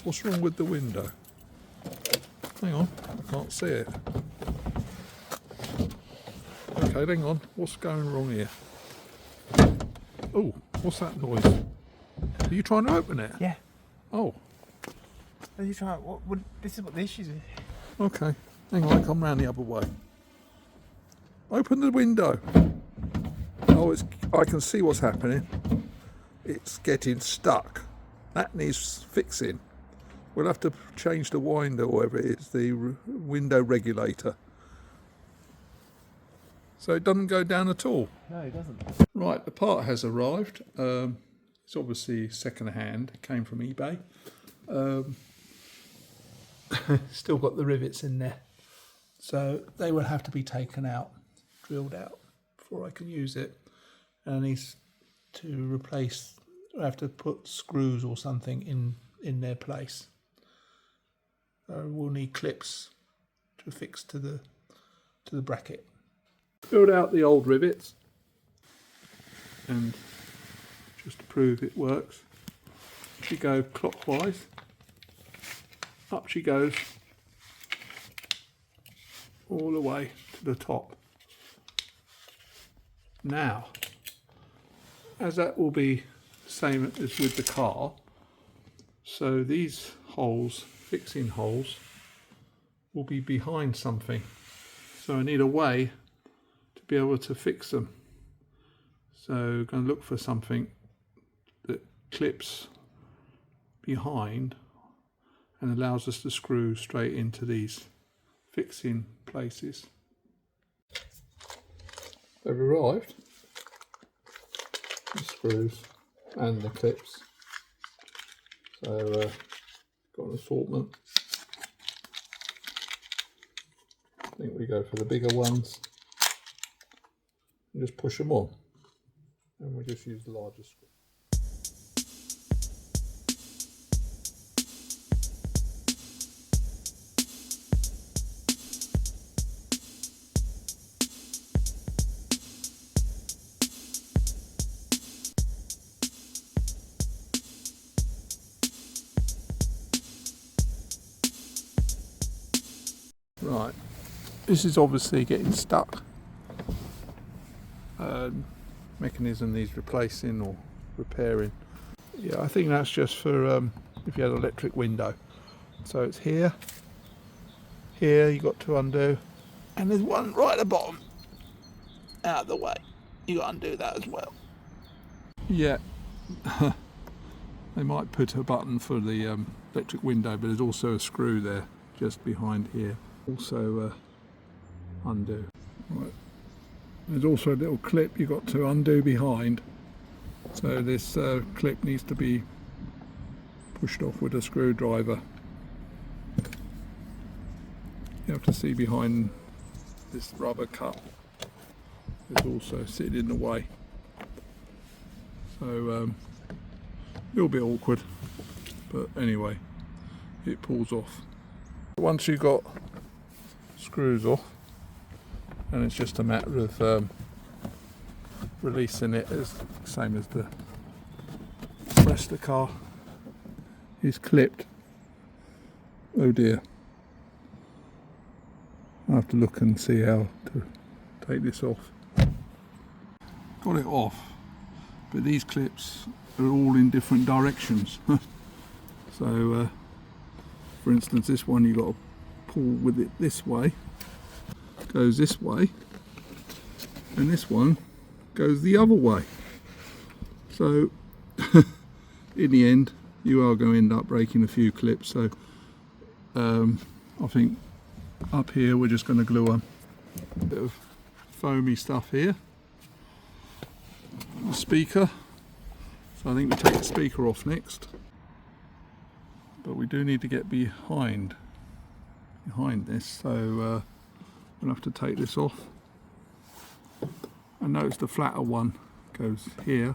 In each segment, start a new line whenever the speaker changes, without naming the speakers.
What's wrong with the window? Hang on, I can't see it. Okay, hang on. What's going wrong here? Oh, what's that noise? Are you trying to open it?
Yeah.
Oh.
Are you trying? What? This is what the issue is.
Okay. Hang on, I come round the other way. Open the window. Oh, I can see what's happening. It's getting stuck. That needs fixing. We'll have to change the winder, or whatever it is, the window regulator. So it doesn't go down at all.
No, it doesn't.
Right, the part has arrived. It's obviously second hand. It came from eBay. Still got the rivets in there. So they will have to be taken out, drilled out, before I can use it. And I need to replace, I have to put screws or something in their place. So we'll need clips to affix to the bracket. Build out the old rivets, and just to prove it works, she go clockwise, up she goes, all the way to the top. Now, as that will be the same as with the car, so these holes, fixing holes, will be behind something. So I need a way to be able to fix them. So I'm going to look for something that clips behind and allows us to screw straight into these fixing places. They've arrived, the screws and the clips. So got an assortment. I think we go for the bigger ones and just push them on, and we'll just use the larger screw. Right, this is obviously getting stuck. Mechanism needs replacing or repairing. Yeah, I think that's just for if you had an electric window. So it's here, you got to undo, and there's one right at the bottom, out of the way. You got to undo that as well. Yeah, they might put a button for the electric window, but there's also a screw there just behind here. Also undo. Right. There's also a little clip you've got to undo behind. So this clip needs to be pushed off with a screwdriver. You have to see behind this rubber cup. It's also sitting in the way. So a little bit awkward, but anyway, it pulls off. Once you've got screws off, and it's just a matter of releasing it, as same as the rest of the car is clipped. Oh dear, I have to look and see how to take this off. Got it off, but these clips are all in different directions. So for instance, this one you got to pull with it this way, goes this way, and this one goes the other way. So in the end you are going to end up breaking a few clips. So I think up here we're just going to glue on a bit of foamy stuff here. The speaker, so I think we take the speaker off next, but we do need to get behind this, so we'll have to take this off. And notice the flatter one goes here,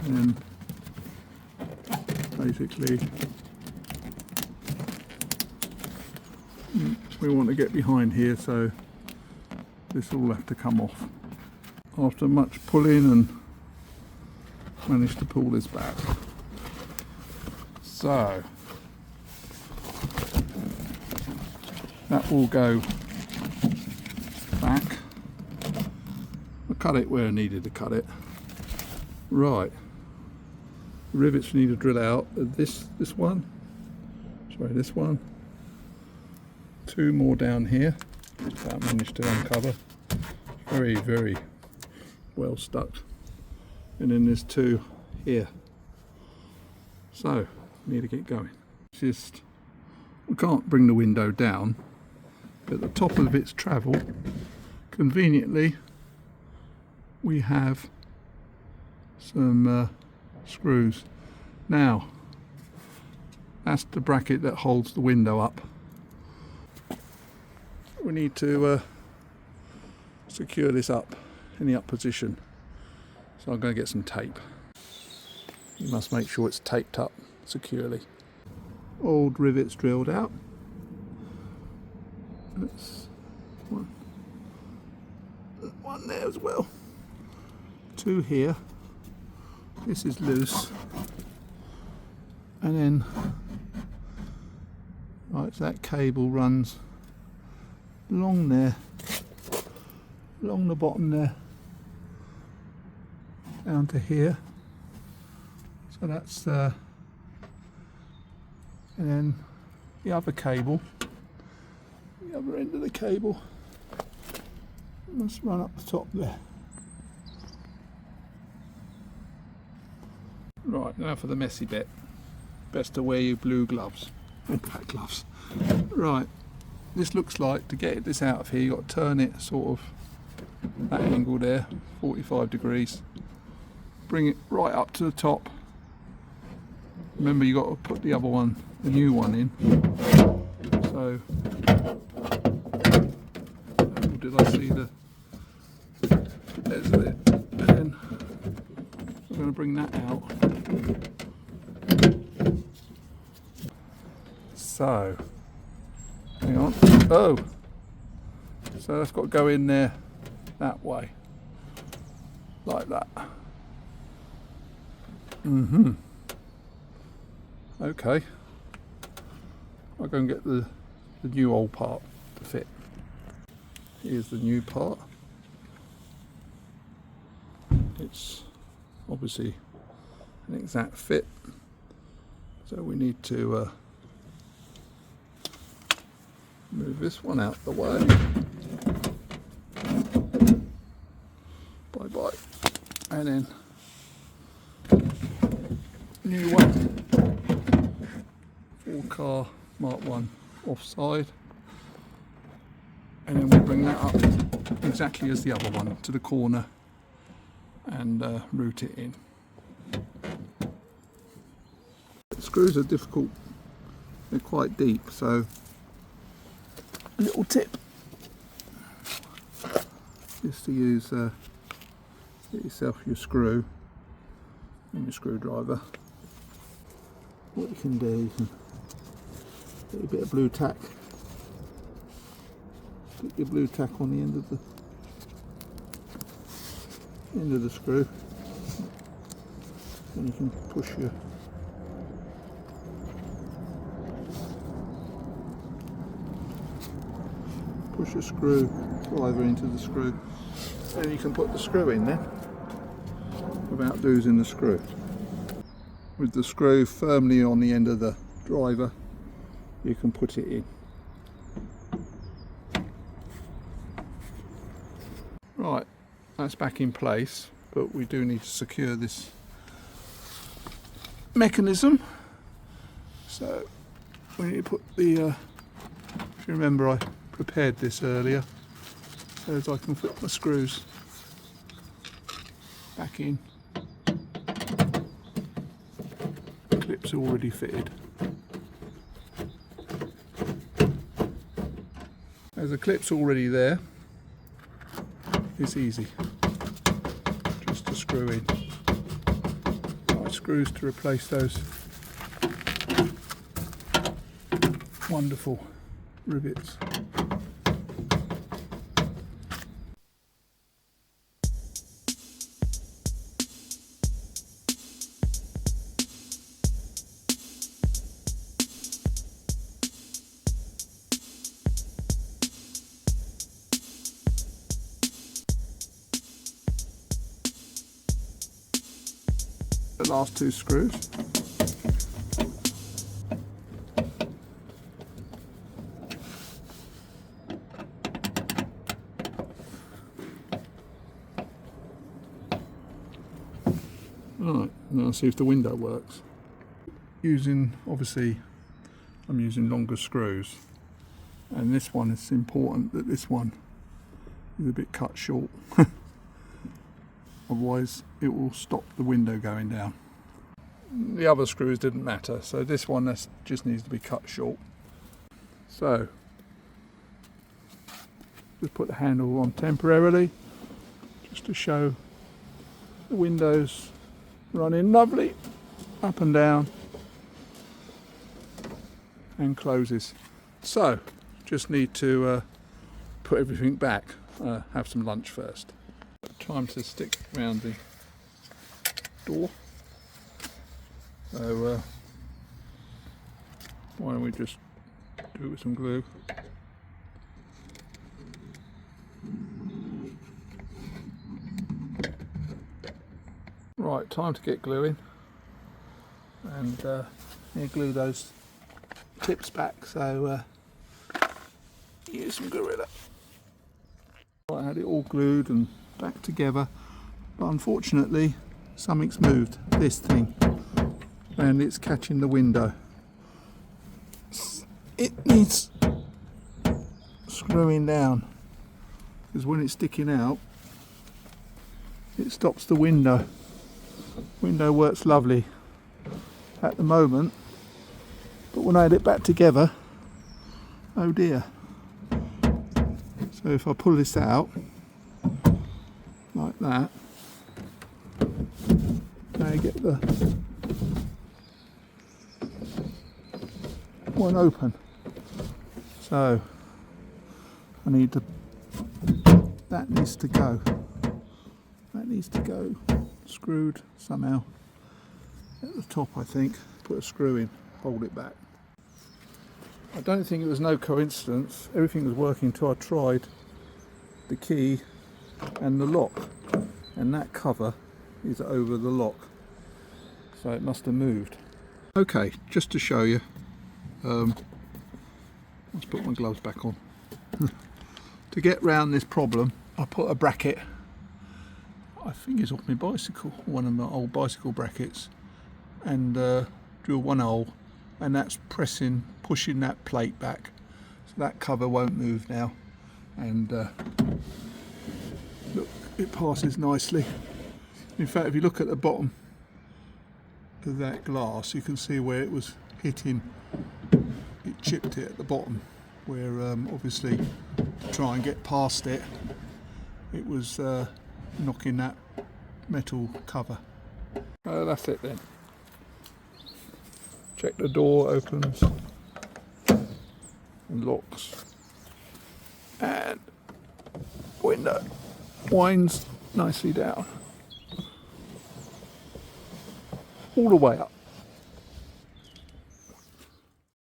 and basically we want to get behind here, so this will have to come off. After much pulling, and managed to pull this back. So that will go back. I cut it where I needed to cut it. Right, the rivets need to drill out. This one, sorry, this one. 2 more down here that I managed to uncover. Very, very well stuck. And then there's 2 here. So, need to get going. Just, we can't bring the window down, but at the top of its travel, conveniently, we have some screws. Now, that's the bracket that holds the window up. We need to secure this up in the up position. So I'm going to get some tape. You must make sure it's taped up securely. Old rivets drilled out. That's one there as well. 2 here. This is loose. And then, right, so that cable runs along there, along the bottom there, down to here. So that's and then the other cable, the other end of the cable must run up the top there. Right, now for the messy bit. Best to wear your blue gloves or black gloves. Right, this looks like, to get this out of here, you've got to turn it sort of that angle there, 45 degrees. Bring it right up to the top. Remember, you've got to put the other one, the new one in. So, oh, did I see the there's it. And then I'm going to bring that out. So, hang on. Oh, so that's got to go in there that way, like that. Okay, I'll go and get the new old part to fit. Here's the new part. It's obviously an exact fit, so we need to move this one out the way. Bye bye. And then new one, Ford KA MK1 Offside, and then we bring that up exactly as the other one to the corner and route it in. The screws are difficult, they're quite deep, so a little tip is to use get yourself your screw and your screwdriver. What you can do, you can get a bit of blue tack, put your blue tack on the end of the screw, and you can push your screwdriver into the screw, and you can put the screw in there without losing the screw. With the screw firmly on the end of the driver, you can put it in. Right, that's back in place, but we do need to secure this mechanism. So we need to put the, if you remember, I prepared this earlier so as I can fit my screws back in. Clips already fitted. As the clip's already there, it's easy just to screw in. Right, screws to replace those wonderful rivets. the last 2 screws. Right, now see if the window works. Obviously I'm using longer screws, and this one, it's important that this one is a bit cut short. Otherwise it will stop the window going down. The other screws didn't matter, so this one just needs to be cut short. So just put the handle on temporarily just to show the windows running lovely up and down, and closes. So just need to put everything back, have some lunch first. Time to stick around the door. So why don't we just do it with some glue. Right, time to get gluing, and glue those tips back, so use some Gorilla. I had it all glued and back together, but unfortunately something's moved, this thing, and it's catching the window. It needs screwing down, because when it's sticking out it stops the window. Window works lovely at the moment, but when I had it back together, oh dear. So if I pull this out like that, now you get the one open. So I need to, that needs to go. That needs to go screwed somehow at the top, I think. Put a screw in, hold it back. I don't think it was no coincidence. Everything was working until I tried the key and the lock, and that cover is over the lock, so it must have moved. Okay, just to show you, let's put my gloves back on. To get round this problem, I put a bracket, I think it's off my bicycle, one of my old bicycle brackets, and drill one hole, and that's pushing that plate back, so that cover won't move now, and look, it passes nicely. In fact, if you look at the bottom of that glass, you can see where it was hitting, it chipped it at the bottom, where obviously to try and get past it, it was knocking that metal cover. That's it then. Check the door opens and locks, and window winds nicely down all the way up.